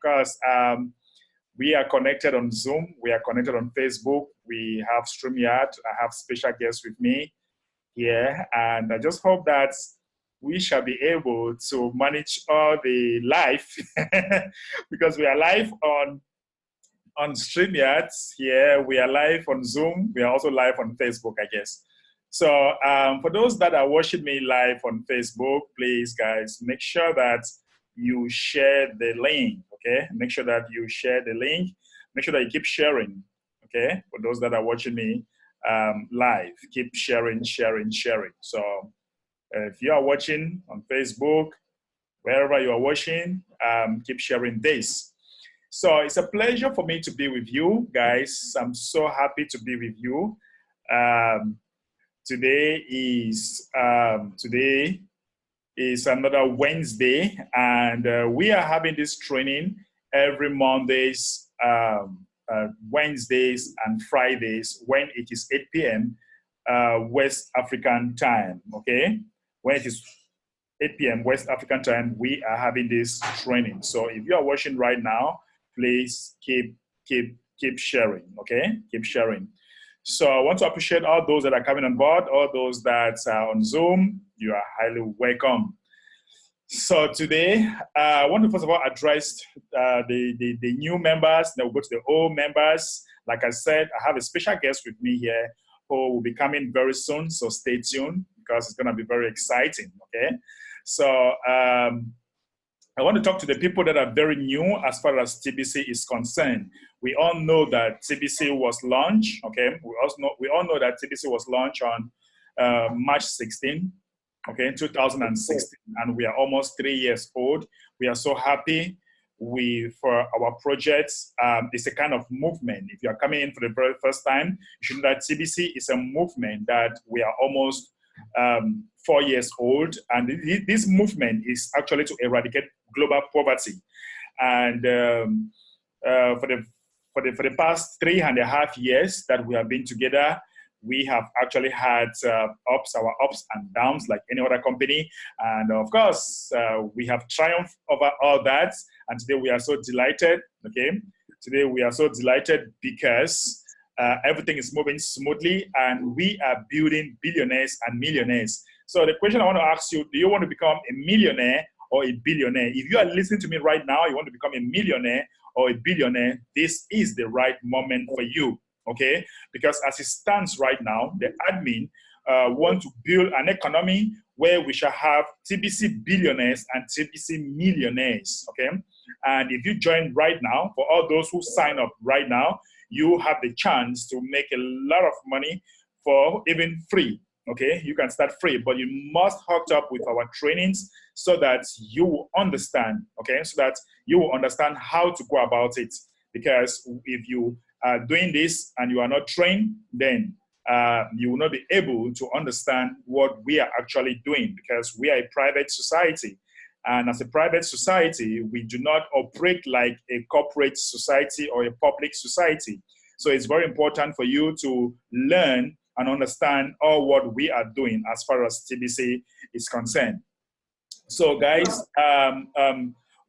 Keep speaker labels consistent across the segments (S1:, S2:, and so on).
S1: course, we are connected on Zoom. We are connected on Facebook. We have StreamYard. I have special guests with me here. And I just hope that we shall be able to manage all the live because we are live on StreamYard here. We are live on Zoom. We are also live on Facebook, I guess. So for those that are watching me live on Facebook, please, guys, make sure that you share the link, okay? Make sure that you share the link. Make sure that you keep sharing, okay? For those that are watching me live, keep sharing. So if you are watching on Facebook, wherever you are watching, keep sharing this. So it's a pleasure for me to be with you, guys. I'm so happy to be with you. Today is another Wednesday, and we are having this training every Mondays, Wednesdays, and Fridays when it is 8 p.m. West African time. Okay, when it is 8 p.m. West African time, we are having this training. So if you are watching right now, please keep sharing. Okay, keep sharing. So I want to appreciate all those that are coming on board, all those that are on Zoom. You are highly welcome. So today, I want to first of all address the new members. Then we'll go to the old members. Like I said, I have a special guest with me here who will be coming very soon. So stay tuned because it's going to be very exciting. Okay. So I want to talk to the people that are very new as far as TBC is concerned. We all know that TBC was launched, okay? We all know that TBC was launched on March 16, okay, 2016, and we are almost 3 years old. We are so happy for our projects. It's a kind of movement. If you are coming in for the very first time, you should know that TBC is a movement that we are almost 4 years old, and this movement is actually to eradicate global poverty. And for the past 3.5 years that we have been together, we have actually had our ups and downs like any other company. And of course, we have triumphed over all that. And today we are so delighted, okay? Today we are so delighted because everything is moving smoothly and we are building billionaires and millionaires. So the question I want to ask you, do you want to become a millionaire or a billionaire? If you are listening to me right now, you want to become a millionaire or a billionaire, this is the right moment for you, okay? Because as it stands right now, the admin want to build an economy where we shall have TBC billionaires and TBC millionaires, okay? And if you join right now, for all those who sign up right now, you have the chance to make a lot of money for even free. Okay, you can start free, but you must hook up with our trainings so that you will understand, okay, so that you will understand how to go about it. Because if you are doing this and you are not trained, then you will not be able to understand what we are actually doing, because we are a private society. And as a private society, we do not operate like a corporate society or a public society. So it's very important for you to learn and understand all what we are doing as far as TBC is concerned. So guys,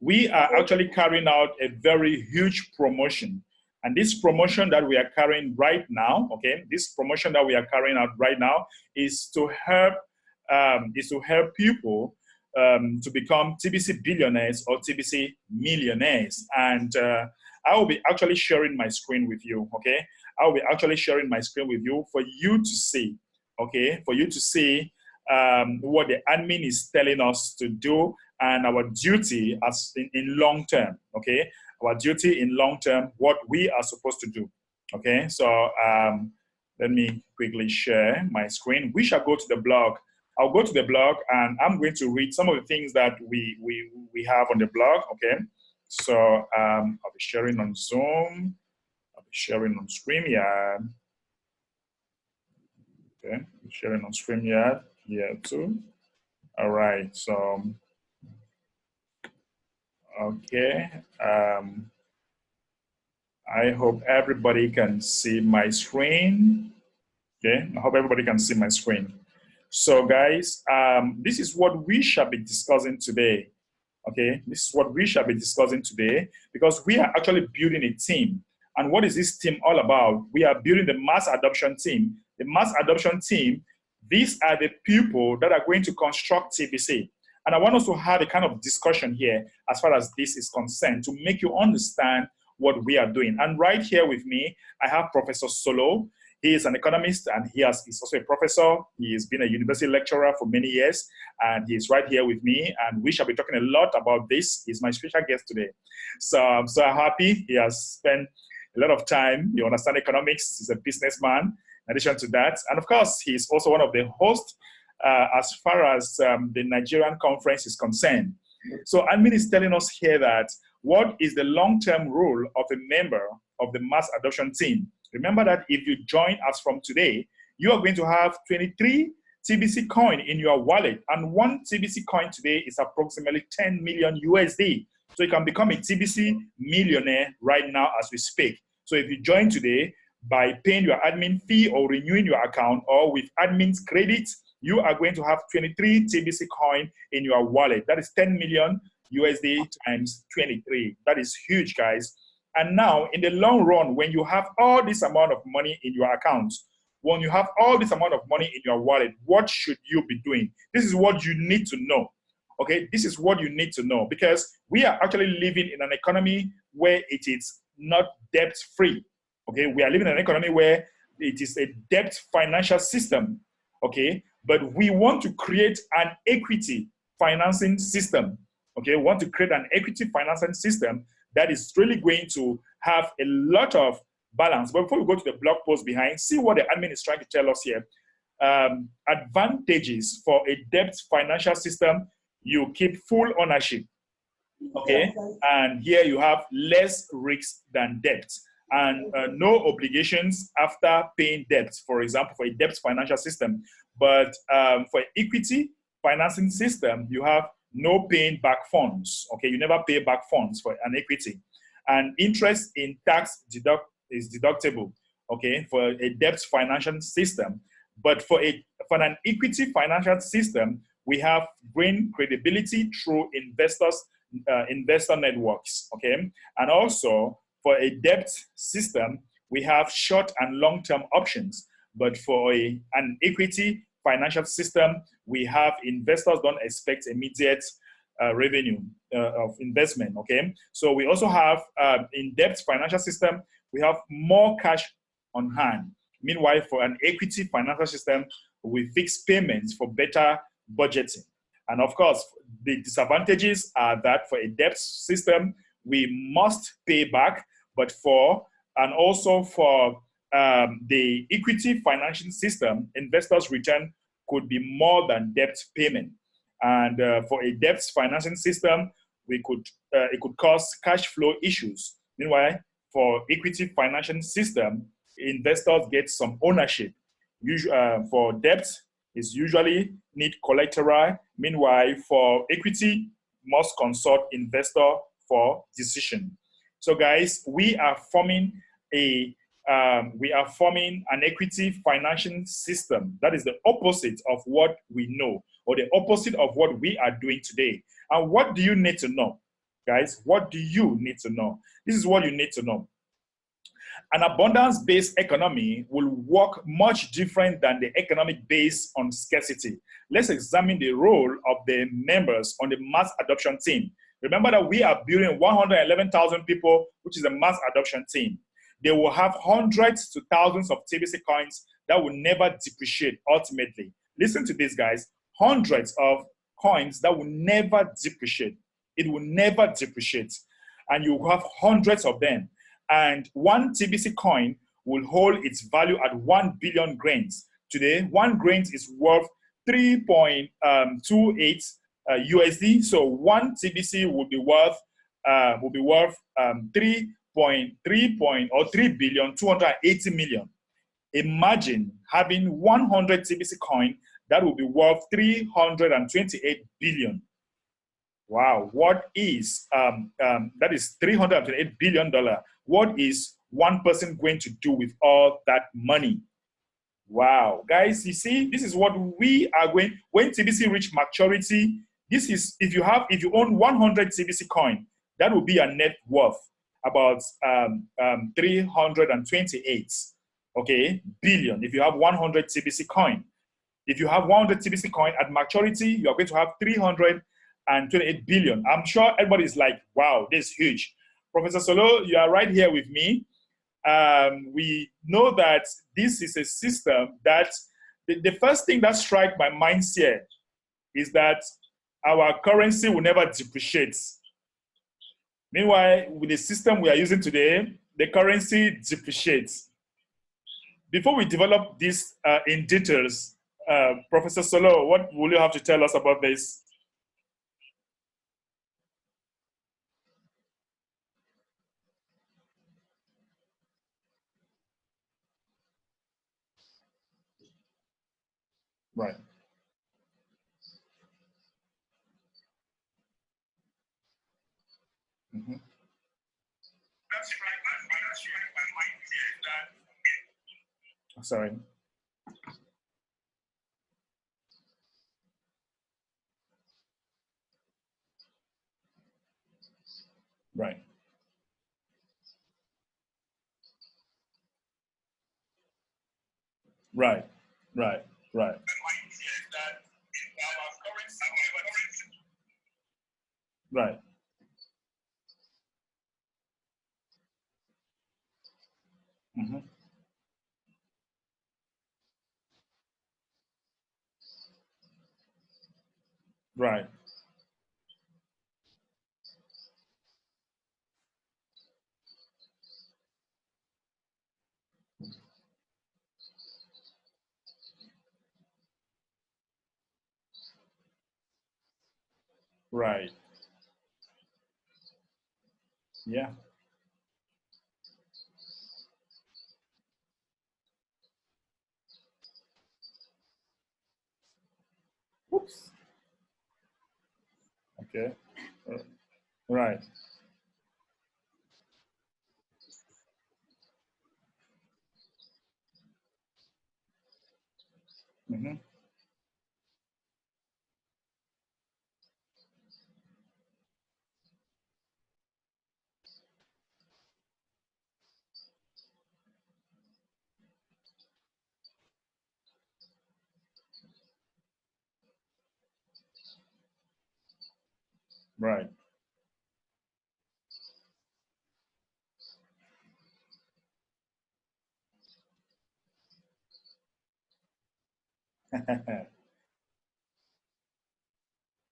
S1: we are actually carrying out a very huge promotion. And this promotion that we are carrying right now, okay, this promotion that we are carrying out right now is to help people to become TBC billionaires or TBC millionaires. And I will be actually sharing my screen with you, okay? I will be actually sharing my screen with you for you to see, okay? For you to see what the admin is telling us to do and our duty as in long term, okay? Our duty in long term, what we are supposed to do, okay? So let me quickly share my screen. We shall go to the blog. I'll go to the blog and I'm going to read some of the things that we have on the blog, okay? So I'll be sharing on Zoom. I'll be sharing on StreamYard. Okay, sharing on StreamYard here too. All right, so, okay. I hope everybody can see my screen. Okay, I hope everybody can see my screen. So guys, this is what we shall be discussing today. Okay, this is what we shall be discussing today because we are actually building a team. And what is this team all about? We are building the mass adoption team. The mass adoption team, these are the people that are going to construct TBC. And I want us to have a kind of discussion here as far as this is concerned to make you understand what we are doing. And right here with me, I have Professor Solo. He is an economist and he's also a professor. He has been a university lecturer for many years and he's right here with me and we shall be talking a lot about this. He's my special guest today. So I'm so happy he has spent a lot of time. You understand economics. He's a businessman in addition to that. And of course, he's also one of the hosts as far as the Nigerian conference is concerned. So Admin is telling us here that what is the long-term role of a member of the mass adoption team? Remember that if you join us from today, you are going to have 23 TBC coin in your wallet. And one TBC coin today is approximately 10 million USD. So you can become a TBC millionaire right now as we speak. So if you join today by paying your admin fee or renewing your account or with admin's credit, you are going to have 23 TBC coin in your wallet. That is 10 million USD times 23. That is huge, guys. And now, in the long run, when you have all this amount of money in your account, when you have all this amount of money in your wallet, what should you be doing? This is what you need to know. Okay, this is what you need to know because we are actually living in an economy where it is not debt-free. Okay, we are living in an economy where it is a debt financial system. Okay, but we want to create an equity financing system. Okay, we want to create an equity financing system that is really going to have a lot of balance. But before we go to the blog post behind, see what the admin is trying to tell us here. Advantages for a debt financial system: you keep full ownership. Okay, and here you have less risk than debt and no obligations after paying debt, for example, for a debt financial system. But for equity financing system, you have no paying back funds. Okay, you never pay back funds for an equity. And interest in tax is deductible, okay, for a debt financial system. But for an equity financial system, we have gained credibility through investor networks, okay? And also, for a debt system, we have short and long-term options. But for an equity financial system, we have investors don't expect immediate revenue of investment, okay? So we also have, in debt financial system, we have more cash on hand. Meanwhile, for an equity financial system, we fix payments for better budgeting. And of course, the disadvantages are that for a debt system, we must pay back, but also for the equity financing system, investors' return could be more than debt payment. And for a debt financing system, it could cause cash flow issues. Meanwhile, for equity financing system, investors get some ownership. For debt, is usually need collateral. Meanwhile, for equity, must consult investor for decision. So, guys, we are forming an equity financing system that is the opposite of what we know, or the opposite of what we are doing today. And what do you need to know, guys? What do you need to know? This is what you need to know. An abundance-based economy will work much different than the economic based on scarcity. Let's examine the role of the members on the mass adoption team. Remember that we are building 111,000 people, which is a mass adoption team. They will have hundreds to thousands of TBC coins that will never depreciate ultimately. Listen to this, guys. Hundreds of coins that will never depreciate. It will never depreciate. And you will have hundreds of them. And one TBC coin will hold its value at 1 billion grains. Today, 1 grain is worth 3.28 USD. So one TBC will be worth 3.280 million. Imagine having 100 TBC coin that will be worth 328 billion. Wow, what is that is $328 billion. What is one person going to do with all that money? Wow, guys, you see, this is what we are going, when TBC reach maturity, This is if you own 100 TBC coin, that will be a net worth about 328 billion. If you have 100 TBC coin, if you have 100 TBC coin at maturity, you are going to have 328 billion. I'm sure everybody is like, wow, this is huge. Professor Solo, you are right here with me. We know that this is a system that the first thing that strikes my mind here is that our currency will never depreciate. Meanwhile, with the system we are using today, the currency depreciates. Before we develop this in details, Professor Solo, what will you have to tell us about this? Right. Mm-hmm. Sorry. Right. Right. Right. Right. Right. Mm-hmm. Right. Right. Yeah. Oops. Okay. Right. Mm-hmm. Right.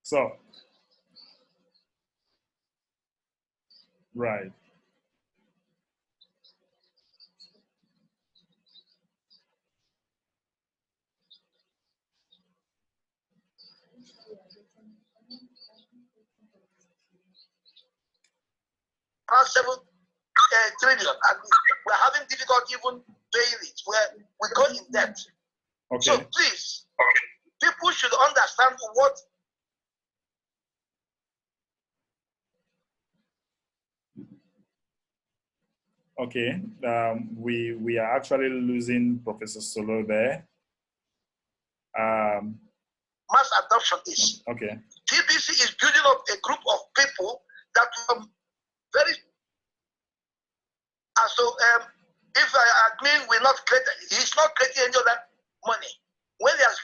S1: So, right.
S2: Around 7 trillion, and we're having difficulty even paying it. We go in debt.
S1: Okay.
S2: So please, people should understand what.
S1: Okay. We are actually losing Professor Solo there.
S2: Mass adoption is.
S1: Okay.
S2: TBC is building up a group of people that will very. And so, if I admin will not create, he's not creating any other money. When he has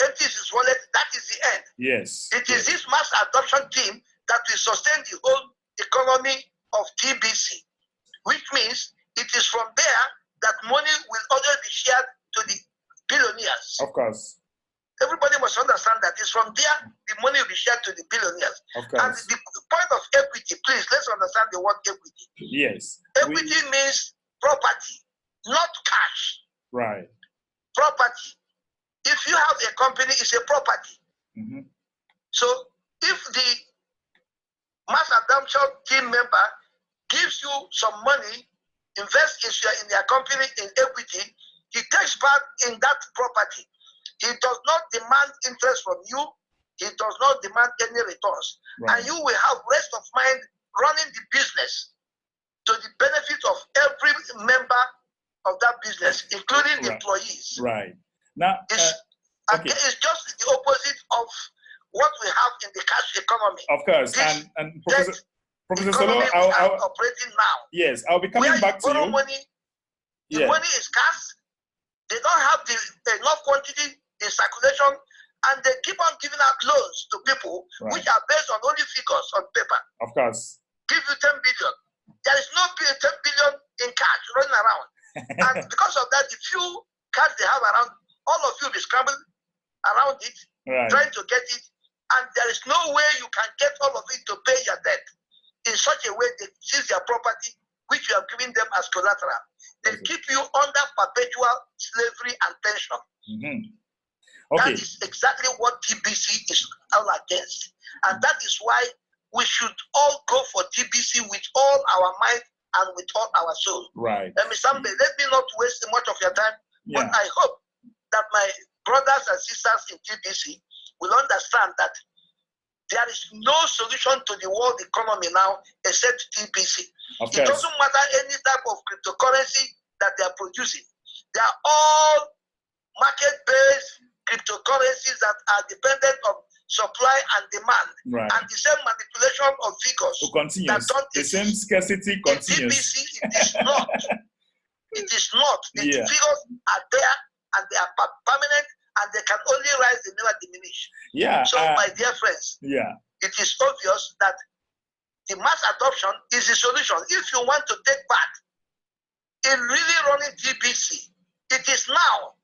S2: empties his wallet, that is the end.
S1: Yes.
S2: It is this mass adoption team that will sustain the whole economy of TBC, which means it is from there that money will always be shared to the billionaires.
S1: Of course.
S2: Everybody must understand that it's from there the money will be shared to the billionaires.
S1: Of course.
S2: And the point of equity, please, let's understand the word equity.
S1: Yes.
S2: Equity means property, not cash.
S1: Right.
S2: Property. If you have a company, it's a property.
S1: Mm-hmm.
S2: So if the mass adoption team member gives you some money, invest in their company in equity, he takes part in that property. He does not demand interest from you. He does not demand any returns. Right. And you will have rest of mind running the business to the benefit of every member of that business, including the employees.
S1: Right. Now,
S2: it's just the opposite of what we have in the cash economy.
S1: Of course.
S2: This
S1: And Professor Solo,
S2: economy we are operating now.
S1: Yes, I'll be coming back to you.
S2: Money, the money is scarce. They don't have enough quantity in circulation, and they keep on giving out loans to people, which are based on only figures on paper.
S1: Of course.
S2: Give you 10 billion. There is no 10 billion in cash running around. And because of that, the few cash they have around, all of you will be scrambling around it, trying to get it. And there is no way you can get all of it to pay your debt. In such a way, they seize your property, which you have given them as collateral. They keep you under perpetual slavery and tension.
S1: Okay.
S2: That is exactly what TBC is all against. And that is why we should all go for TBC with all our might and with all our soul.
S1: Right.
S2: Let me not waste much of your time, but I hope that my brothers and sisters in TBC will understand that there is no solution to the world economy now except TBC. It doesn't matter any type of cryptocurrency that they are producing. They are all market-based cryptocurrencies that are dependent on supply and demand, and the same manipulation of figures that don't
S1: the same scarcity continues.
S2: In TBC, it is not. It is not. The figures are there and they are permanent, and they can only rise, they never diminish. So, my dear friends, it is obvious that the mass adoption is the solution. If you want to take part in really running TBC, it is now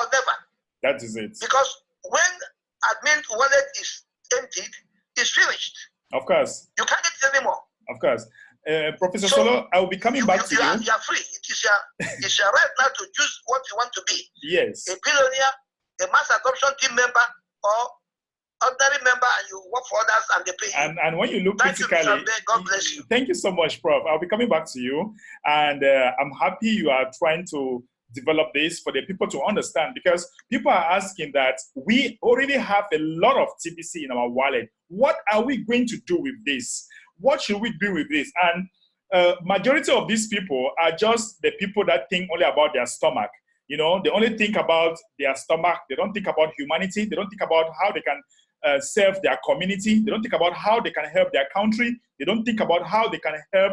S2: or never.
S1: That is it.
S2: Because when admin wallet is emptied, it's finished.
S1: Of course.
S2: You can't get it anymore.
S1: Of course. Professor Solo, I will be coming back to you.
S2: You are free. It's your right now to choose what you want to be.
S1: Yes.
S2: A billionaire, a mass adoption team member, or ordinary member, and you work for others and they pay you.
S1: And when you look critically,
S2: God bless you.
S1: Thank you so much, Prof. I'll be coming back to you. And I'm happy you are trying to develop this for the people to understand, because people are asking that we already have a lot of TBC in our wallet. What are we going to do with this? What should we do with this? And majority of these people are just the people that think only about their stomach. You know, they only think about their stomach. They don't think about humanity. They don't think about how they can serve their community. They don't think about how they can help their country. They don't think about how they can help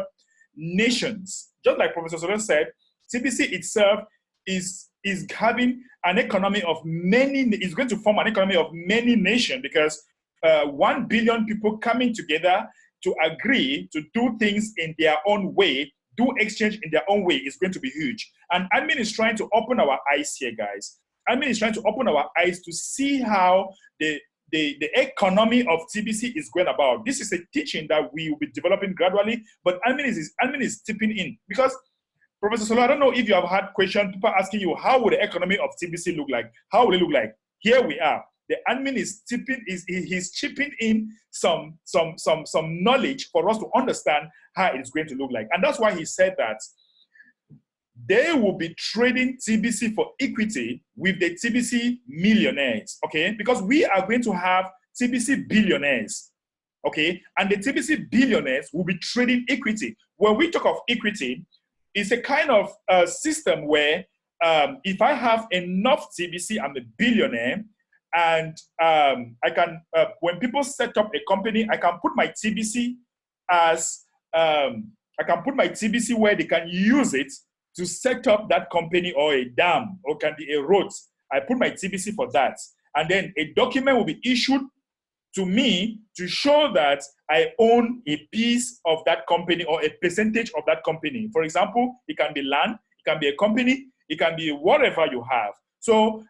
S1: nations. Just like Professor Solo said, TBC itself is having an economy of many, is going to form an economy of many nations, because 1 billion people coming together to agree to do things in their own way, do exchange in their own way, is going to be huge. And admin is trying to open our eyes here, guys. Admin is trying to open our eyes to see how the economy of TBC is going about. This is a teaching that we will be developing gradually, but admin is tipping in, because Professor Solo, I don't know if you have had questions, people asking you, how would the economy of TBC look like? How will it look like? Here we are. The admin is chipping in some knowledge for us to understand how it's going to look like. And that's why he said that they will be trading TBC for equity with the TBC millionaires, okay? Because we are going to have TBC billionaires, okay? And the TBC billionaires will be trading equity. When we talk of equity, it's a kind of system where if I have enough TBC, I'm a billionaire, and I can, when people set up a company, I can put my TBC as, I can put my TBC where they can use it to set up that company, or a dam, or can be a road. I put my TBC for that. And then a document will be issued to me to show that I own a piece of that company or a percentage of that company. For example, it can be land, it can be a company, it can be whatever you have. So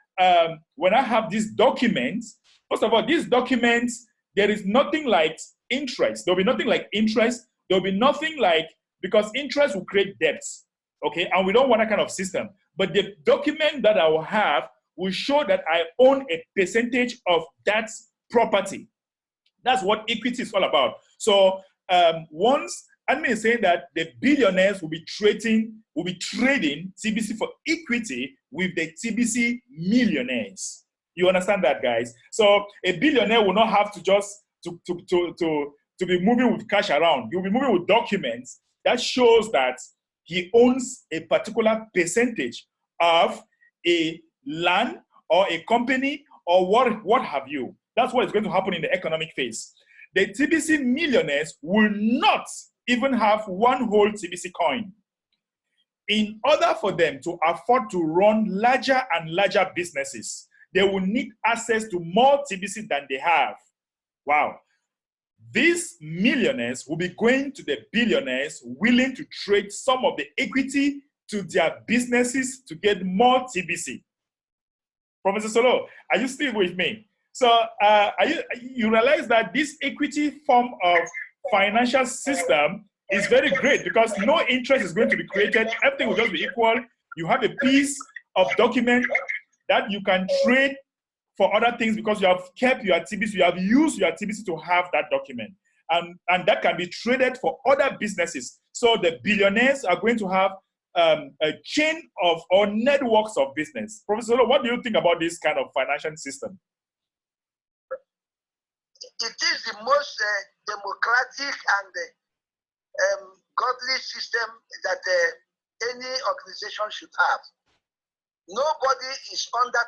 S1: when I have these documents, first of all, these documents, there is nothing like interest. There'll be nothing like interest. There'll be nothing like, because interest will create debts, okay? And we don't want that kind of system. But the document that I will have will show that I own a percentage of that property. That's what equity is all about. So once admin is saying that the billionaires will be trading TBC for equity with the TBC millionaires. You understand that, guys? So a billionaire will not have to just to be moving with cash around. He'll be moving with documents that shows that he owns a particular percentage of a land or a company or what have you. That's what is going to happen in the economic phase. The TBC millionaires will not even have one whole TBC coin. In order for them to afford to run larger and larger businesses, they will need access to more TBC than they have. Wow. These millionaires will be going to the billionaires willing to trade some of the equity to their businesses to get more TBC. Professor Solo, are you still with me? So you realize that this equity form of financial system is very great because no interest is going to be created. Everything will just be equal. You have a piece of document that you can trade for other things because you have kept your TBC, you have used your TBC to have that document. And that can be traded for other businesses. So the billionaires are going to have a chain of or networks of business. Professor, what do you think about this kind of financial system?
S2: It is the most democratic and godly system that any organization should have. Nobody is under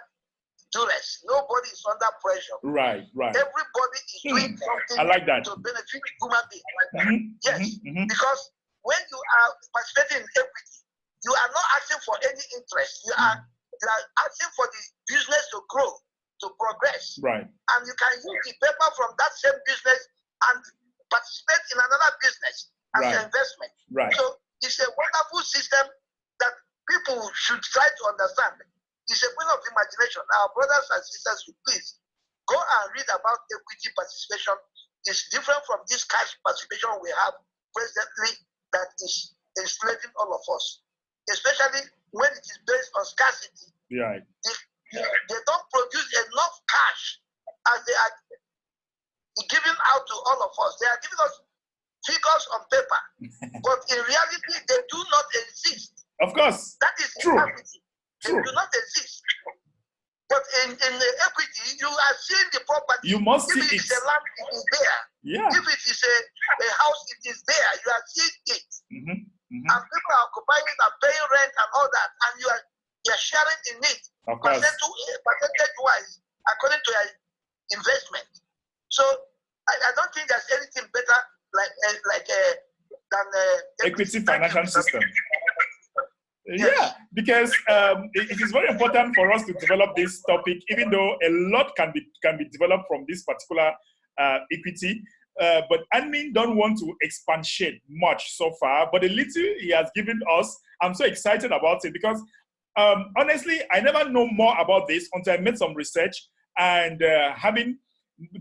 S2: duress. Nobody is under pressure.
S1: Right.
S2: Everybody is doing something
S1: I like that.
S2: to benefit human beings. Yes, because when you are participating in equity, you are not asking for any interest. You are asking for the business to grow, to progress.
S1: Right.
S2: And you can use the paper from that same business and participate in another business as an investment.
S1: Right.
S2: So it's a wonderful system that people should try to understand. It's a point of imagination. Our brothers and sisters, please go and read about equity participation. It's different from this cash participation we have presently that is enslaving all of us, especially when it is based on scarcity.
S1: Right.
S2: They don't produce enough cash as they are giving out to all of us. They are giving us figures on paper, but in reality, they do not exist.
S1: Of course.
S2: That is
S1: true.
S2: Reality. They do not exist. But in the equity, you are seeing the property.
S1: You must see
S2: it. If
S1: it.
S2: it's a land, it is there.
S1: Yeah.
S2: If it is a house, it is there. You are seeing it. And people are occupying it and paying rent and all that. And you are sharing in it.
S1: Of course.
S2: Percentage-wise, according to your investment. So I don't think there's anything better than
S1: equity financial system. Yeah, because it is very important for us to develop this topic, even though a lot can be developed from this particular equity. But admin don't want to expatiate much so far, but the little he has given us, I'm so excited about it because honestly, I never know more about this until I made some research and having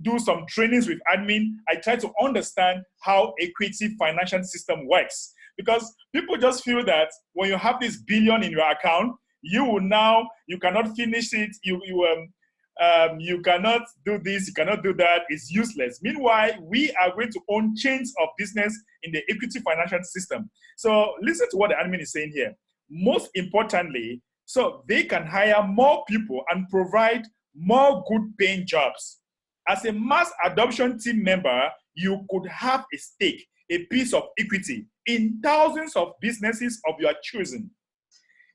S1: do some trainings with admin, I try to understand how equity financial system works. Because people just feel that when you have this billion in your account, you cannot finish it, you cannot do this, you cannot do that, it's useless. Meanwhile, we are going to own chains of business in the equity financial system. So listen to what the admin is saying here. Most importantly, so they can hire more people and provide more good paying jobs. As a mass adoption team member, you could have a stake, a piece of equity in thousands of businesses of your choosing.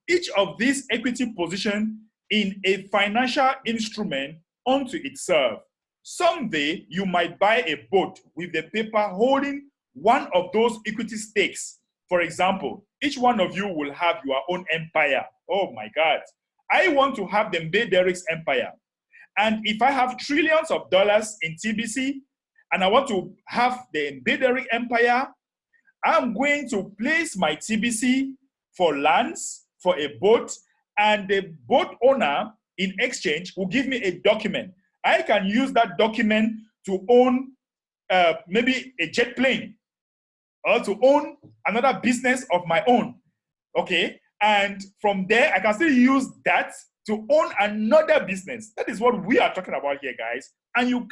S1: Each of these equity positions in a financial instrument unto itself. Someday, you might buy a boat with the paper holding one of those equity stakes. For example, each one of you will have your own empire. Oh my God. I want to have the mbehderick's empire. And if I have trillions of dollars in TBC and I want to have the mbehderick empire, I'm going to place my TBC for lands, for a boat, and the boat owner in exchange will give me a document. I can use that document to own maybe a jet plane or to own another business of my own, okay? And from there, I can still use that to own another business. That is what we are talking about here, guys. And you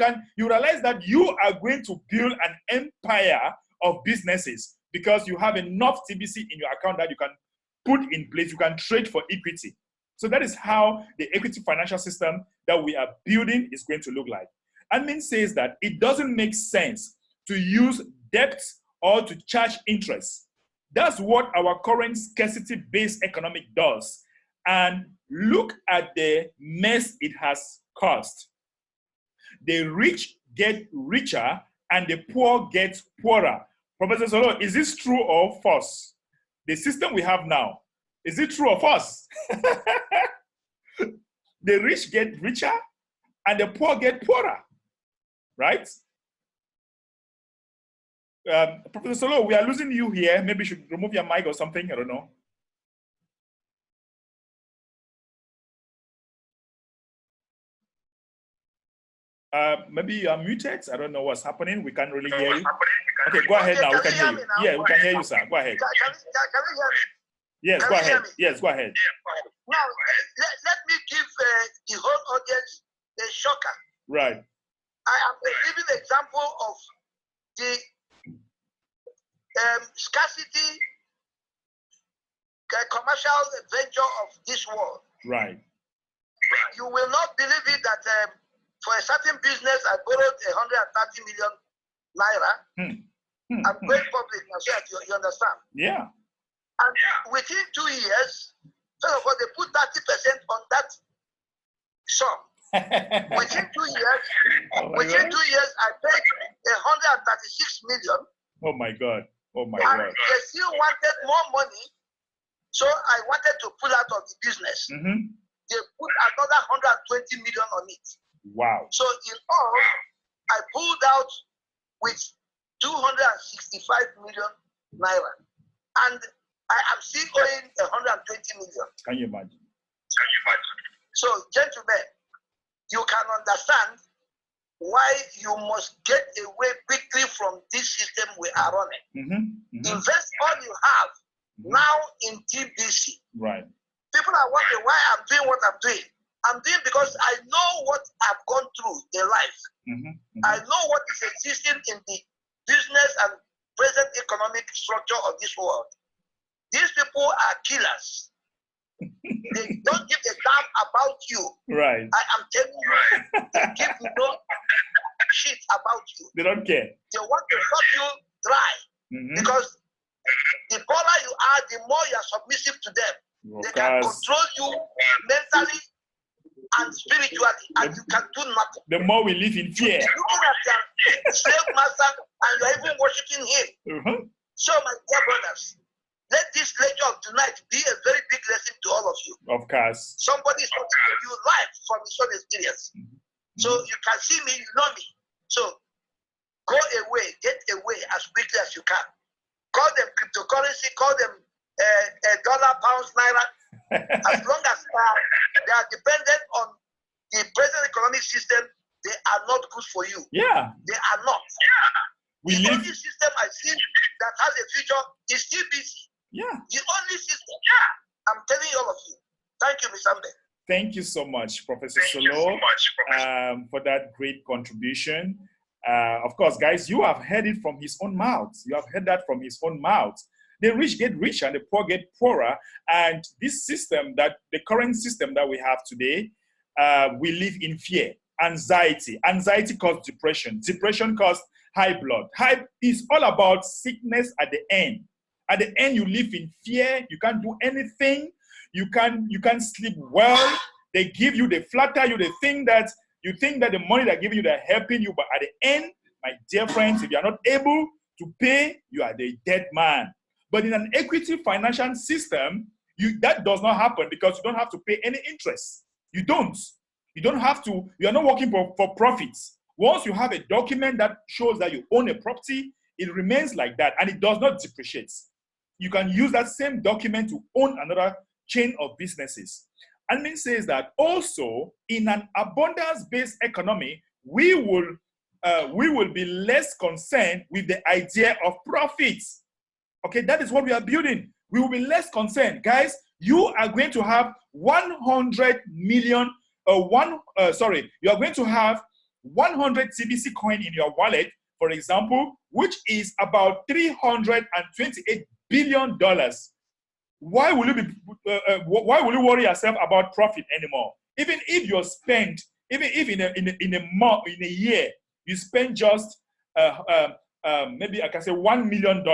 S1: realize that you are going to build an empire of businesses because you have enough TBC in your account that you can put in place. You can trade for equity. So that is how the equity financial system that we are building is going to look like. Admin says that it doesn't make sense to use debt or to charge interest. That's what our current scarcity-based economic does. And look at the mess it has caused. The rich get richer and the poor get poorer. Professor Solo, is this true or false? The system we have now, is it true or false? The rich get richer and the poor get poorer, right? Professor Solo, we are losing you here. Maybe you should remove your mic or something. I don't know. Maybe you are muted. I don't know what's happening. We can't really hear you. Okay, go ahead now. We can hear you. Yeah, we can hear you, sir. Go ahead.
S2: Can you hear me?
S1: Yes, go ahead. Yes, go ahead.
S2: Now, let me give the whole audience a shocker.
S1: Right.
S2: I am a living example of the scarcity commercial venture of this world.
S1: Right.
S2: You will not believe it that for a certain business, I borrowed 130 million naira. I'm going public now, so you understand.
S1: Yeah.
S2: And within 2 years, first of all, they put 30% on that sum. Within 2 years, within 2 years, I paid 136 million.
S1: Oh my God. Oh my
S2: and
S1: God.
S2: They still wanted more money, so I wanted to pull out of the business. They put another 120 million on it.
S1: Wow.
S2: So in all, I pulled out with 265 million naira. And I am still owing 120 million.
S1: Can you imagine?
S2: So, gentlemen, you can understand why you must get away quickly from this system we are running. Invest all you have now in TBC.
S1: Right.
S2: People are wondering why I'm doing what I'm doing. I'm doing because I know what I've gone through in life. I know what is existing in the business and present economic structure of this world. These people are killers. They don't give a damn about you.
S1: Right.
S2: I am telling you, they give no shit about you.
S1: They don't care.
S2: They want to suck you dry. Because the poorer you are, the more you are submissive to them. They can control you mentally and spiritually, and you can do nothing.
S1: The more we live in fear.
S2: You're looking at your slave master, and you're even worshiping him. So, my dear brothers, let this lecture of tonight be a very big lesson to all of you.
S1: Of course.
S2: Somebody is talking to you live from his own experience. So you can see me, you know me. So go away, get away as quickly as you can. Call them cryptocurrency, call them dollar, pounds, naira. As long as they are dependent on the present economic system, they are not good for you.
S1: Yeah.
S2: They are not. The only system I see that has a future is TBC.
S1: Yeah.
S2: The only system. I'm telling all of you. Thank you, Mr. Mbe.
S1: Thank you so much, Professor Solo, for that great contribution. Of course, guys, you have heard it from his own mouth. You have heard that from his own mouth. The rich get richer and the poor get poorer. And this system, the current system that we have today, we live in fear, anxiety. Anxiety causes depression. Depression causes high blood. High is all about sickness at the end. At the end, you live in fear. You can't do anything. You can't sleep well. They give you, they flatter you. They think that you think that the money they're giving you, they're helping you. But at the end, my dear friends, if you are not able to pay, you are the dead man. But in an equity financial system, that does not happen because you don't have to pay any interest. You don't. You don't have to. You are not working for profits. Once you have a document that shows that you own a property, it remains like that and it does not depreciate. You can use that same document to own another chain of businesses. And it says that also in an abundance-based economy, we will be less concerned with the idea of profits. Okay, that is what we are building. We will be less concerned. Guys, you are going to have 100 million, you are going to have 100 TBC coin in your wallet, for example, which is about $328 billion. Why will you worry yourself about profit anymore? Even if you spend, even if in a year you spend just maybe I can say $1 million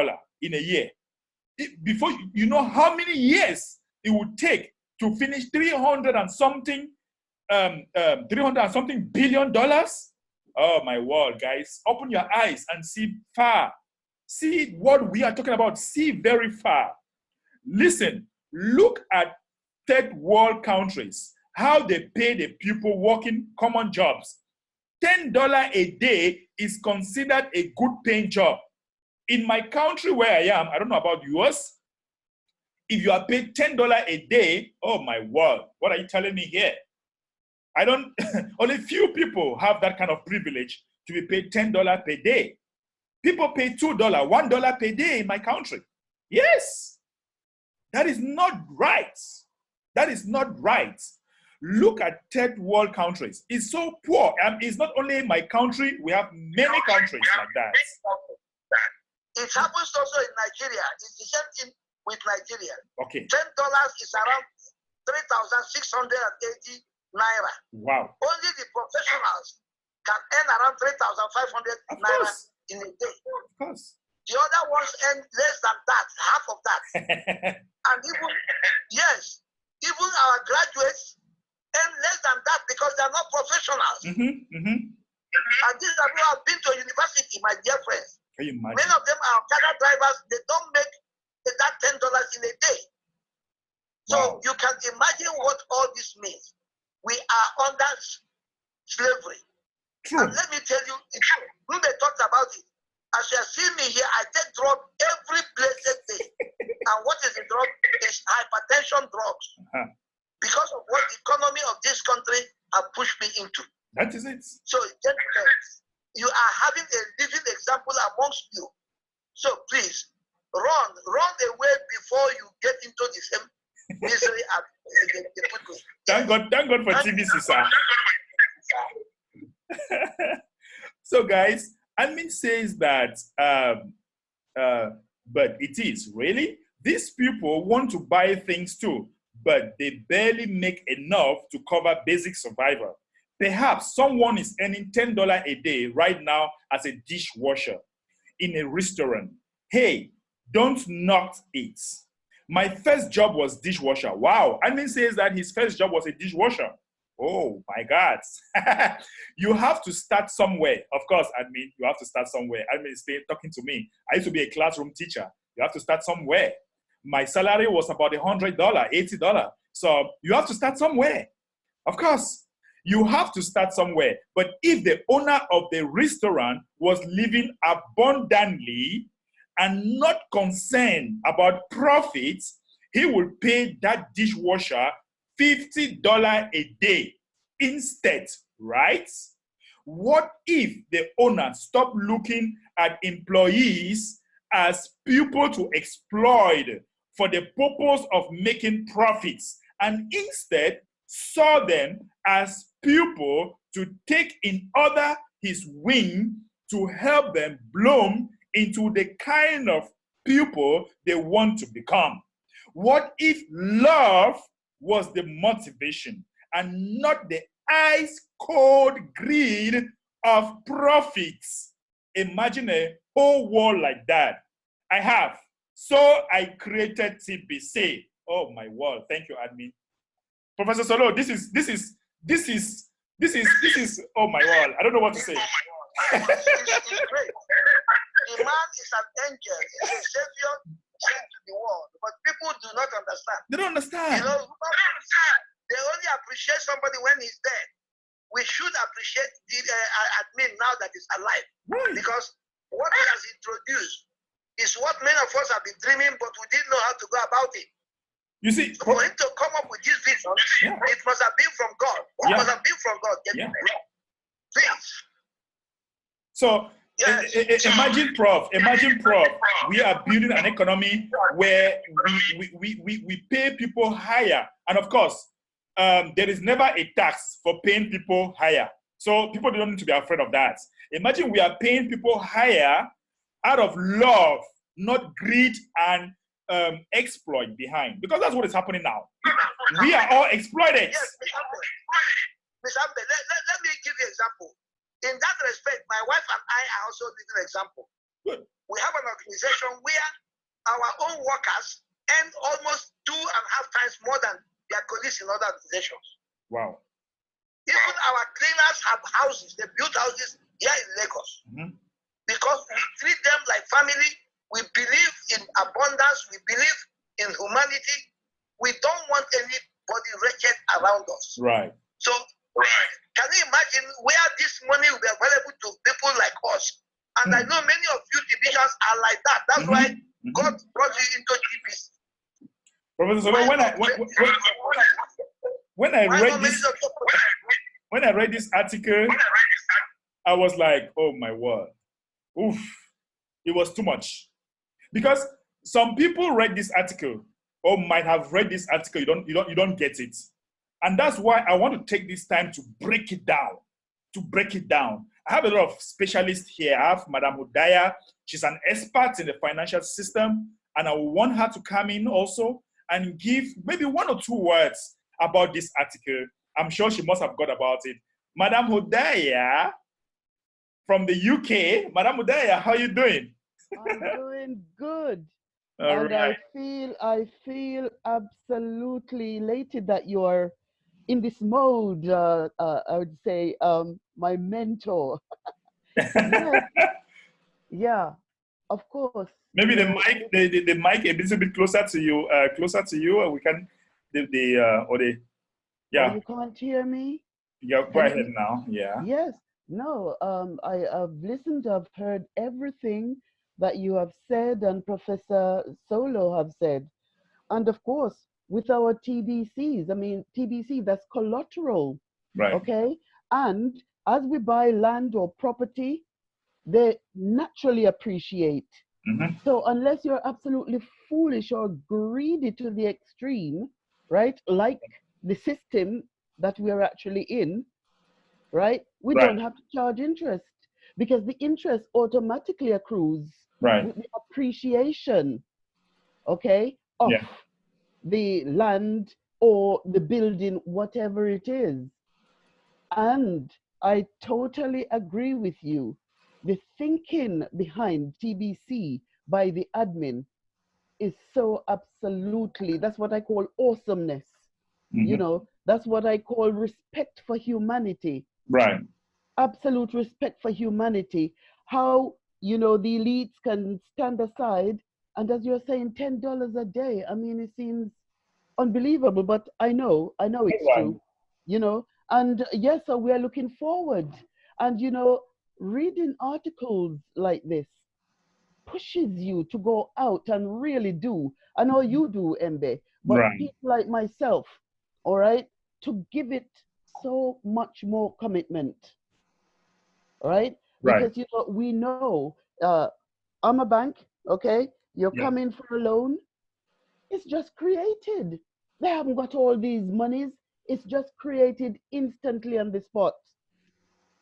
S1: in a year, before you know how many years it would take to finish $300 and something billion dollars. Oh my word, guys. Open your eyes and see far. See what we are talking about. See very far. Listen, look at third world countries, how they pay the people working common jobs. $10 a day is considered a good paying job. In my country where I am, I don't know about yours, if you are paid $10 a day, oh my word, what are you telling me here? I don't, only few people have that kind of privilege to be paid $10 per day. People pay $2, $1 per day in my country. Yes, that is not right. That is not right. Look at third world countries. It's so poor. And it's not only in my country, we have many countries like that.
S2: It happens also in Nigeria. It's the same thing with Nigeria.
S1: Okay.
S2: $10 is around 3,680 naira.
S1: Wow.
S2: Only the professionals can earn around 3,500 naira in a day.
S1: Of course.
S2: The other ones earn less than that, half of that. And even, yes, even our graduates earn less than that because they're not professionals. And these are people who have been to university, my dear friends.
S1: Can you imagine?
S2: Many of them are Okada drivers. They don't make that $10 in a day. So
S1: Wow.
S2: you can imagine what all this means. We are under slavery.
S1: True.
S2: And let me tell you, Mbe talked about it. As you see me here, I take drug every blessed day. And what is the drug? It's hypertension drugs. Because of what the economy of this country have pushed me into.
S1: That is it.
S2: So, gentlemen, you are having a living example amongst you. So please, run away before you get into the same misery they put me.
S1: Thank God for TBC, sir. So, guys, admin says that, but it is really, these people want to buy things too, but they barely make enough to cover basic survival. Perhaps someone is earning $10 a day right now as a dishwasher in a restaurant. Hey, don't knock it. My first job was dishwasher. Wow. Admin says that his first job was a dishwasher. Oh my God. You have to start somewhere. Of course, admin, you have to start somewhere. Admin is talking to me. I used to be a classroom teacher. You have to start somewhere. My salary was about $100, $80. So you have to start somewhere. Of course, you have to start somewhere. But if the owner of the restaurant was living abundantly and not concerned about profits, he would pay that dishwasher $50 a day instead, right? What if the owner stopped looking at employees as people to exploit for the purpose of making profits and instead saw them as people to take in under his wing to help them bloom into the kind of people they want to become? What if love was the motivation and not the ice-cold greed of profits? Imagine a whole world like that. I have. So I created TBC. Oh my word. Thank you, admin. Professor Solo, this is, oh my word. I don't know what to say.
S2: It's great. The man is an angel. He's a savior sent to the world. But people do not understand.
S1: They don't understand.
S2: You know, they only appreciate somebody when he's dead. We should appreciate the admin now that he's alive.
S1: Right.
S2: Because what he has introduced is what many of us have been dreaming, but we didn't know how to go about it.
S1: You see,
S2: so for him to come up with this vision, it must have been from God. It must have been from God. Please.
S1: So imagine, Prof. We are building an economy where we pay people higher, and of course, there is never a tax for paying people higher. So people don't need to be afraid of that. Imagine we are paying people higher out of love, not greed and exploit behind, because that's what is happening now. We are all exploited.
S2: Yes, Ms. Ambe, let me give you an example. In that respect, my wife and I are also living an example.
S1: Good.
S2: We have an organization where our own workers earn almost 2.5 times more than their colleagues in other organizations.
S1: Wow.
S2: Even our cleaners have houses. They build houses here in Lagos. Because we treat them like family. We believe in abundance. We believe in humanity. We don't want anybody wretched around us.
S1: Right.
S2: So can you imagine where this money will be available to people like us? And I know many of you divisions are like that. That's why God brought you into TBC.
S1: Professor Solo, when I read this article, I was like, oh my word. Oof. It was too much. Because some people read this article or might have read this article, you don't get it. And that's why I want to take this time to break it down. I have a lot of specialists here. I have Madam Udaya. She's an expert in the financial system. And I want her to come in also and give maybe 1 or 2 words about this article. I'm sure she must have got about it. Madam Udaya from the UK. Madam Udaya, how are you doing?
S3: I'm doing good.
S1: All right.
S3: I feel absolutely elated that you're in this mode. I would say my mentor. Yes. Yeah, of course.
S1: Maybe the mic a little bit closer to you. We can yeah.
S3: Oh, you can't hear me?
S1: Yeah, go ahead now. Yeah.
S3: Yes. No. I've listened. I've heard everything that you have said and Professor Solo have said, and of course with our TBCs. I mean, TBC, that's collateral.
S1: Right.
S3: Okay. And as we buy land or property, they naturally appreciate. So unless you're absolutely foolish or greedy to the extreme, right, like the system that we're actually in, right, we don't have to charge interest because the interest automatically accrues with the appreciation, okay, of the land or the building, whatever it is. And I totally agree with you. The thinking behind TBC by the admin is so absolutely, that's what I call awesomeness. You know, that's what I call respect for humanity.
S1: Right.
S3: Absolute respect for humanity. How, you know, the elites can stand aside and, as you're saying, $10 a day. I mean, it seems unbelievable, but I know it's true, you know. And yes, so we are looking forward. And, you know, reading articles like this pushes you to go out and really do. I know you do, Mbe, but people like myself, all right, to give it so much more commitment, all right? Because, you know, we know, I'm a bank, okay? You're coming for a loan. It's just created. They haven't got all these monies. It's just created instantly on the spot.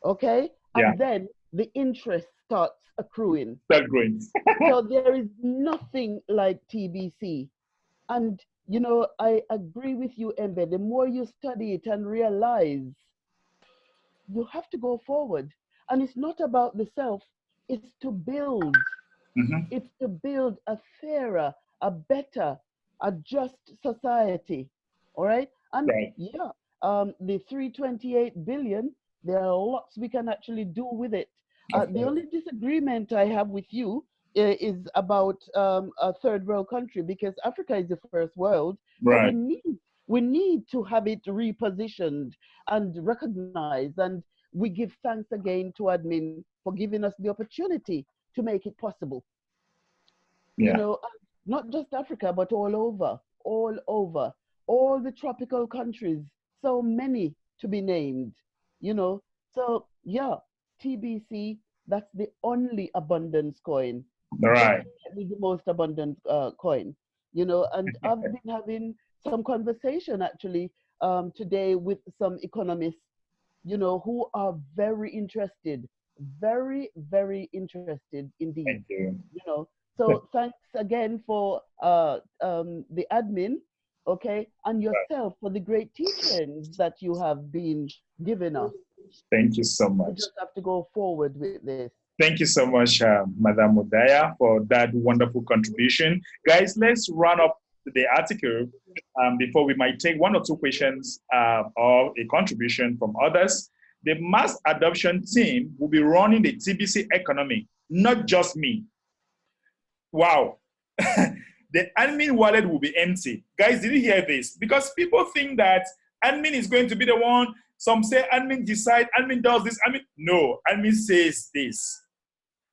S3: Okay? And then the interest starts accruing. So there is nothing like TBC. And, you know, I agree with you, Mbe. The more you study it and realize, you have to go forward. And it's not about the self, it's to build. It's to build a fairer, a better, a just society. All right? And the 328 billion, there are lots we can actually do with it. The only disagreement I have with you is about a third world country, because Africa is the first world.
S1: Right.
S3: So we need to have it repositioned and recognized. And we give thanks again to admin for giving us the opportunity to make it possible. You know, not just Africa, but all over, all the tropical countries, so many to be named, you know. So yeah, TBC, that's the only abundance coin.
S1: Right.
S3: The most abundant coin, you know. And I've been having some conversation actually today with some economists, you know, who are very interested, very, very interested indeed.
S1: Thank you.
S3: You know, so thanks again for the admin, okay, and yourself for the great teachings that you have been giving us.
S1: Thank you so much.
S3: We just have to go forward with this.
S1: Thank you so much, Madam Udaya, for that wonderful contribution. Guys, let's run up the article before we might take 1 or 2 questions or a contribution from others. The mass adoption team will be running the TBC economy, not just me. Wow. The admin wallet will be empty. Guys, did you hear this? Because people think that admin is going to be the one. Some say admin decide, admin does this, admin. No, admin says this.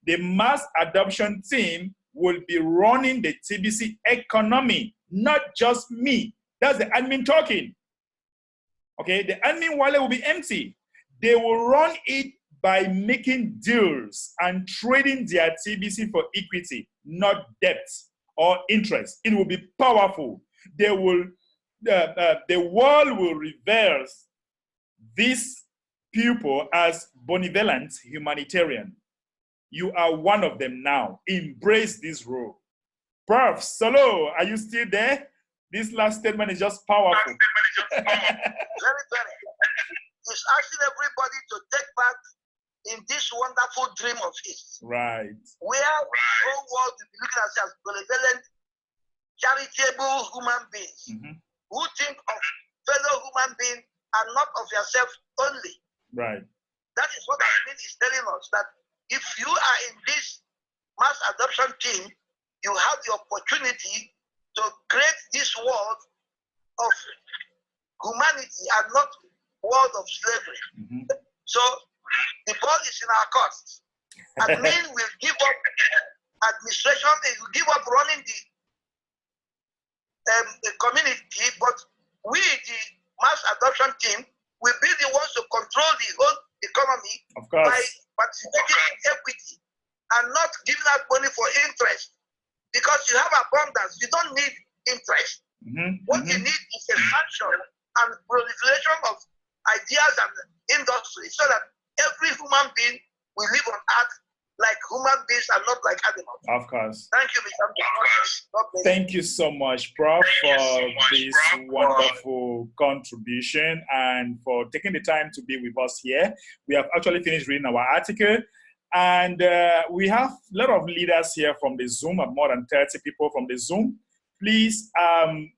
S1: The mass adoption team will be running the TBC economy, not just me. That's the admin talking. Okay, the admin wallet will be empty. They will run it by making deals and trading their TBC for equity, not debt or interest. It will be powerful. They will, the world will reverse this people as benevolent humanitarian. You are one of them now. Embrace this role. Prof. Solo, are you still there? This last statement is just powerful.
S2: Very, very. He's asking everybody to take part in this wonderful dream of his.
S1: Right.
S2: Where the whole world will be looking at us as benevolent, charitable human beings who think of fellow human beings and not of yourself only.
S1: Right.
S2: That is what admin is telling us, that if you are in this mass adoption team, you have the opportunity to create this world of humanity and not world of slavery. So the ball is in our court. Admin will give up administration, it will give up running the community, but we, the mass adoption team, will be the ones to control the whole economy by participating in equity and not giving out money for interest. Because you have abundance, you don't need interest. What you need is expansion and proliferation of ideas and industries so that every human being will live on earth like human beings and not like animals.
S1: Of course.
S2: Thank you, Mr. God
S1: Thank you so much, Prof, for this wonderful contribution and for taking the time to be with us here. We have actually finished reading our article, and we have a lot of leaders here from the Zoom, more than 30 people from the Zoom. Please,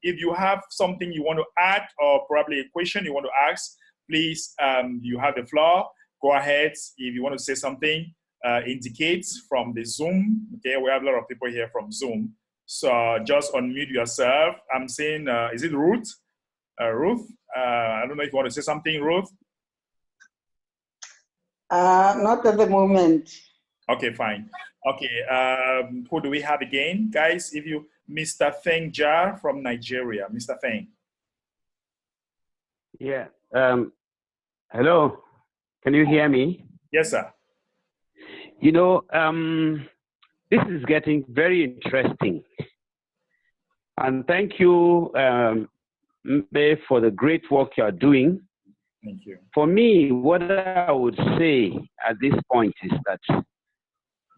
S1: if you have something you want to add or probably a question you want to ask, please, you have the floor. Go ahead. If you want to say something, indicate from the Zoom. Okay, we have a lot of people here from Zoom. So just unmute yourself. I'm saying, is it Ruth? Ruth, I don't know if you want to say something, Ruth.
S4: Not at the moment.
S1: Okay, fine. Okay, who do we have again? Guys, if you, Mr. Feng Jar from Nigeria. Mr. Feng.
S5: Yeah. Hello. Can you hear me?
S1: Yes, sir.
S5: You know, this is getting very interesting. And thank you, Mbe, for the great work you are doing.
S1: Thank you.
S5: For me, what I would say at this point is that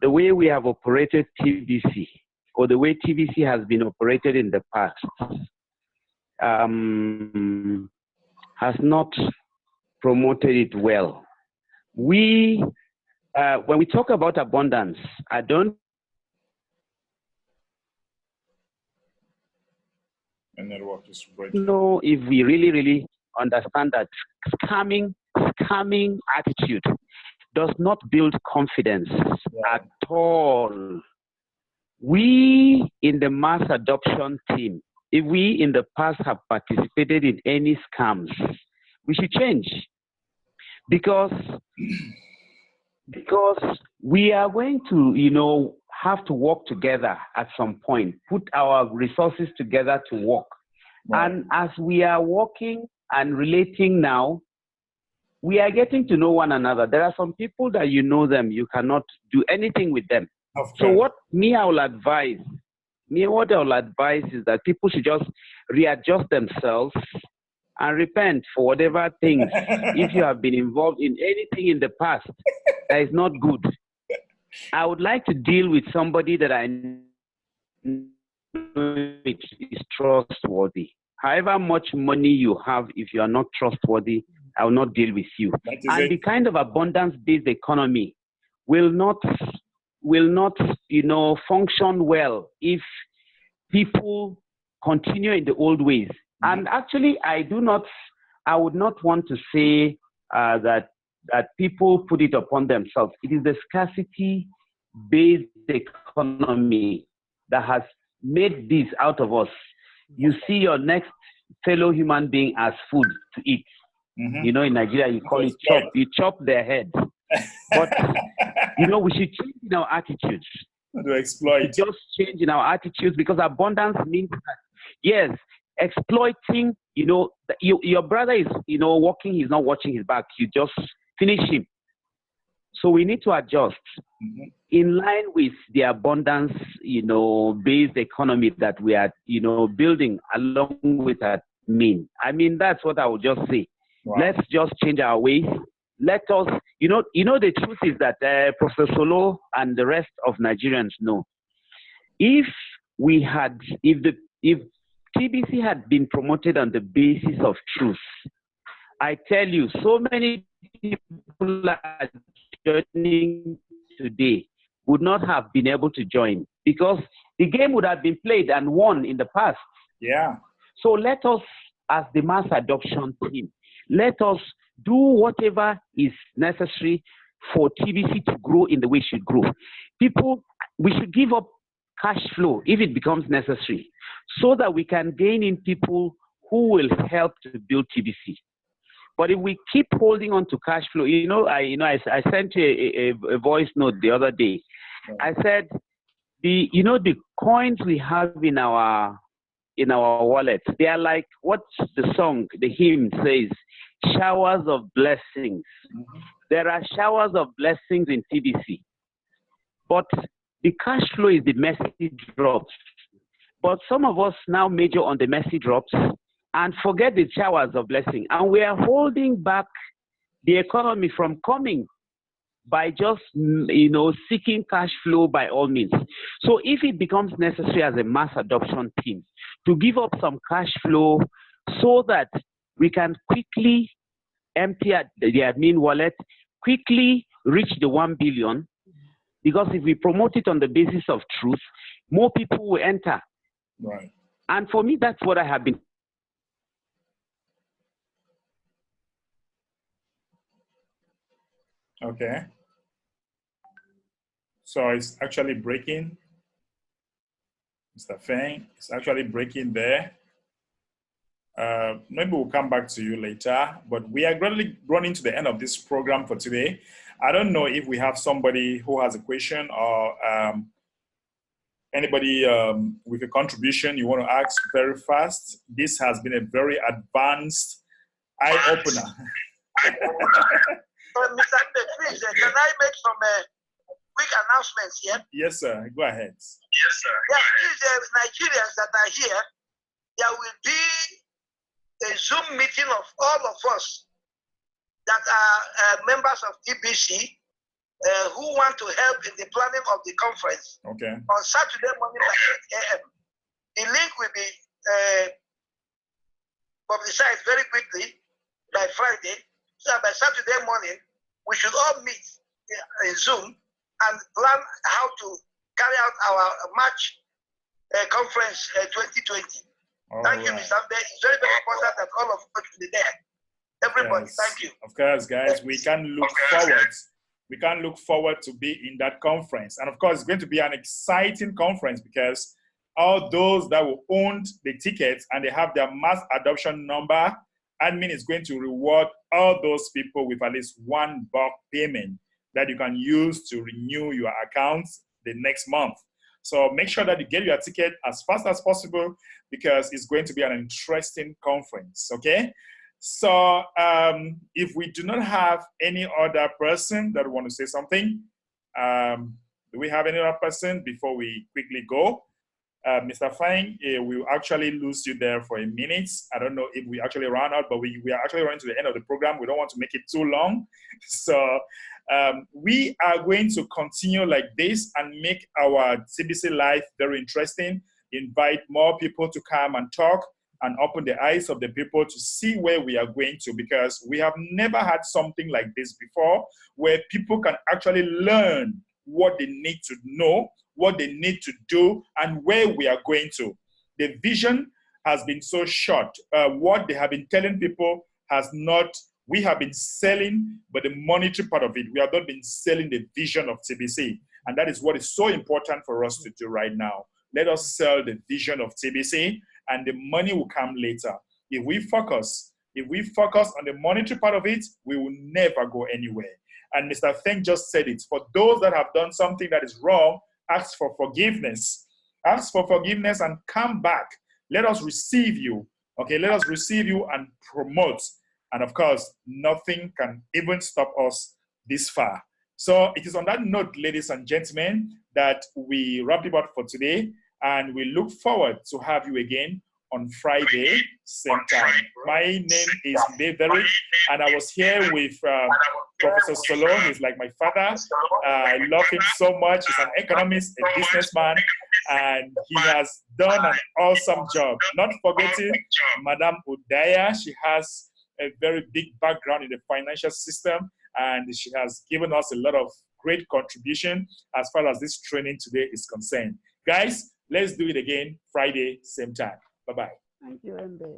S5: the way we have operated TBC, or the way TBC has been operated in the past, has not promoted it well. When we talk about abundance, I don't know if we really understand that scamming attitude does not build confidence at all. We in the mass adoption team, if we in the past have participated in any scams, we should change. Because we are going to, you know, have to work together at some point, put our resources together to work. Right. And as we are working and relating now, we are getting to know one another. There are some people that you know them, you cannot do anything with them. So what I will advise is that people should just readjust themselves and repent for whatever things, if you have been involved in anything in the past that is not good. I would like to deal with somebody that I know is trustworthy. However much money you have, if you are not trustworthy, I will not deal with you. And the kind of abundance-based economy will not, you know, function well if people continue in the old ways. And actually, I would not want to say that that people put it upon themselves. It is the scarcity-based economy that has made this out of us. You see your next fellow human being as food to eat.
S1: Mm-hmm.
S5: You know, in Nigeria, you call it chop. You chop their head. But, you know, we should change in our attitudes.
S1: To exploit.
S5: Just change in our attitudes, because abundance means that, yes, exploiting, you know, your brother is, you know, walking, he's not watching his back. You just finish him. So we need to adjust in line with the abundance, you know, based economy that we are, you know, building along with that mean. I mean, that's what I would just say. Wow. Let's just change our ways. Let us, you know, the truth is that Professor Solo and the rest of Nigerians know. If TBC had been promoted on the basis of truth, I tell you, so many people are joining today would not have been able to join, because the game would have been played and won in the past.
S1: Yeah.
S5: So let us, as the mass adoption team, let us do whatever is necessary for TBC to grow in the way it should grow. People, we should give up cash flow if it becomes necessary, so that we can gain in people who will help to build TBC. But if we keep holding on to cash flow, I sent you a voice note the other day. I said, the coins we have in our wallets, they are like what the song, the hymn says, showers of blessings. There are showers of blessings in TBC. But the cash flow is the messy drops. But some of us now major on the messy drops and forget the showers of blessing. And we are holding back the economy from coming by just, seeking cash flow by all means. So if it becomes necessary as a mass adoption team to give up some cash flow so that we can quickly empty the admin wallet, quickly reach the 1 billion, because if we promote it on the basis of truth, more people will enter.
S1: Right.
S5: And for me, that's what I have been.
S1: Okay. So it's actually breaking. Mr. Feng, it's actually breaking there. Maybe we'll come back to you later, but we are gradually running to the end of this program for today. I don't know if we have somebody who has a question or anybody with a contribution you want to ask very fast. This has been a very advanced eye-opener.
S2: Mr. Please, can I make some quick announcements here?
S1: Yes, sir. Go ahead.
S2: Yes, sir. Yeah, these Nigerians that are here, there will be a Zoom meeting of all of us that are members of TBC who want to help in the planning of the conference.
S1: Okay.
S2: On Saturday morning at 8 a.m. The link will be publicized very quickly by Friday. So by Saturday morning, we should all meet in Zoom and plan how to carry out our March conference 2020. Thank you, Mr. Mbe. It's very, very important that all of us should be there. Everybody, yes. Thank you.
S1: Of course, guys, we can look forward. We can look forward to be in that conference. And of course, it's going to be an exciting conference because all those that will own the tickets and they have their mass adoption number, admin is going to reward all those people with at least $1 payment that you can use to renew your accounts the next month. So make sure that you get your ticket as fast as possible because it's going to be an interesting conference, okay? So if we do not have any other person that want to say something, do we have any other person before we quickly go? Mr. Feng, we'll actually lose you there for a minute. I don't know if we actually ran out, but we are actually running to the end of the program. We don't want to make it too long. So we are going to continue like this and make our TBC life very interesting, invite more people to come and talk and open the eyes of the people to see where we are going to, because we have never had something like this before where people can actually learn what they need to know, what they need to do, and where we are going to. The vision has been so short. What they have been telling people has not We have been selling, but the monetary part of it, we have not been selling the vision of TBC. And that is what is so important for us to do right now. Let us sell the vision of TBC, and the money will come later. If we focus on the monetary part of it, we will never go anywhere. And Mr. Feng just said it. For those that have done something that is wrong, ask for forgiveness. Ask for forgiveness and come back. Let us receive you. Okay, let us receive you and promote. And of course, nothing can even stop us this far. So it is on that note, ladies and gentlemen, that we wrap it up for today. And we look forward to have you again on Friday, same time. My name is mbehderick, and I was here with Professor Solo. He's like my father. I love him so much. He's an economist, a businessman, and he has done an awesome job. Not forgetting Madame Udaya. She has a very big background in the financial system, and she has given us a lot of great contribution as far as this training today is concerned. Guys, let's do it again Friday, same time. Bye-bye.
S3: Thank you, Mbe.